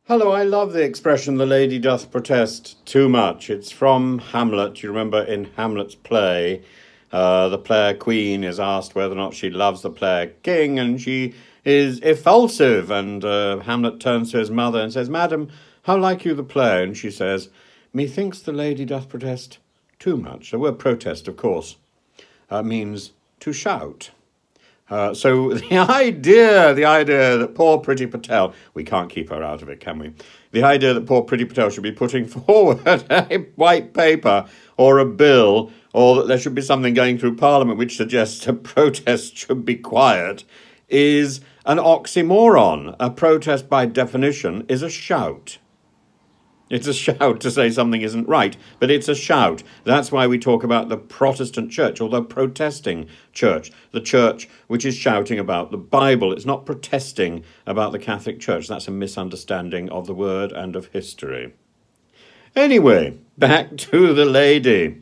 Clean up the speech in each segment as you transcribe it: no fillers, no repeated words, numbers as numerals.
Hello, I love the expression, the lady doth protest too much. It's from Hamlet. You remember in Hamlet's play, the player queen is asked whether or not she loves the player king, and she is effulsive. And Hamlet turns to his mother and says, "Madam, how like you the play?" And she says, "Methinks the lady doth protest too much." The word protest, of course, means to shout. So the idea that poor Priti Patel, we can't keep her out of it, can we? The idea that poor Priti Patel should be putting forward a white paper or a bill, or that there should be something going through Parliament which suggests a protest should be quiet, is an oxymoron. A protest, by definition, is a shout. It's a shout to say something isn't right, but it's a shout. That's why we talk about the Protestant church, or the protesting church, the church which is shouting about the Bible. It's not protesting about the Catholic Church. That's a misunderstanding of the word and of history. Anyway, back to the lady.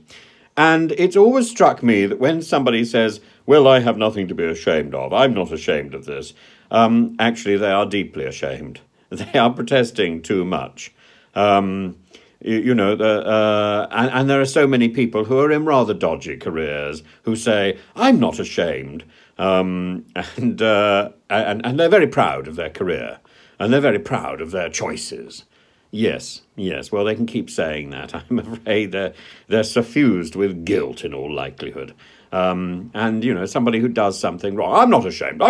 And it's always struck me that when somebody says, "Well, I have nothing to be ashamed of, I'm not ashamed of this," actually they are deeply ashamed. They are protesting too much. And there are so many people who are in rather dodgy careers who say, "I'm not ashamed," and they're very proud of their career, and they're very proud of their choices. Yes, well, they can keep saying that. I'm afraid they're suffused with guilt in all likelihood. Somebody who does something wrong, "I'm not ashamed,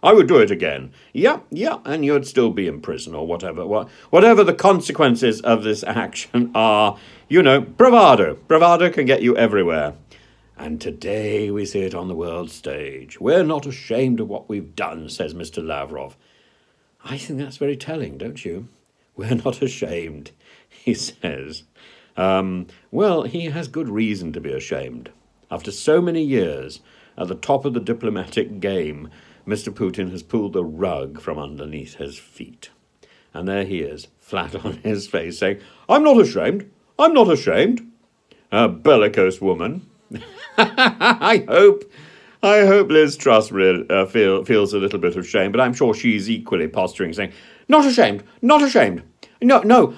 I would do it again." Yeah, and you'd still be in prison or whatever the consequences of this action are. Bravado. Bravado can get you everywhere. And today we see it on the world stage. "We're not ashamed of what we've done," says Mr. Lavrov. I think that's very telling, don't you? "We're not ashamed," he says. Well, he has good reason to be ashamed. After so many years at the top of the diplomatic game, Mr. Putin has pulled the rug from underneath his feet. And there he is, flat on his face, saying, I'm not ashamed. A bellicose woman. I hope Liz Truss feels a little bit of shame, but I'm sure she's equally posturing, saying, not ashamed. No,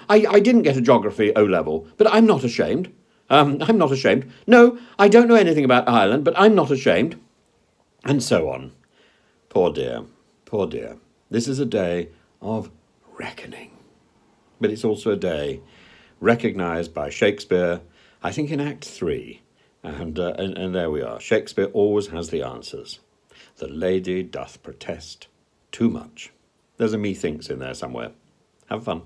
I didn't get a geography O-level, but I'm not ashamed. I'm not ashamed. No, I don't know anything about Ireland, but I'm not ashamed. And so on. Poor dear. This is a day of reckoning. But it's also a day recognised by Shakespeare, I think in Act 3. And there we are. Shakespeare always has the answers. The lady doth protest too much. There's a methinks in there somewhere. Have fun.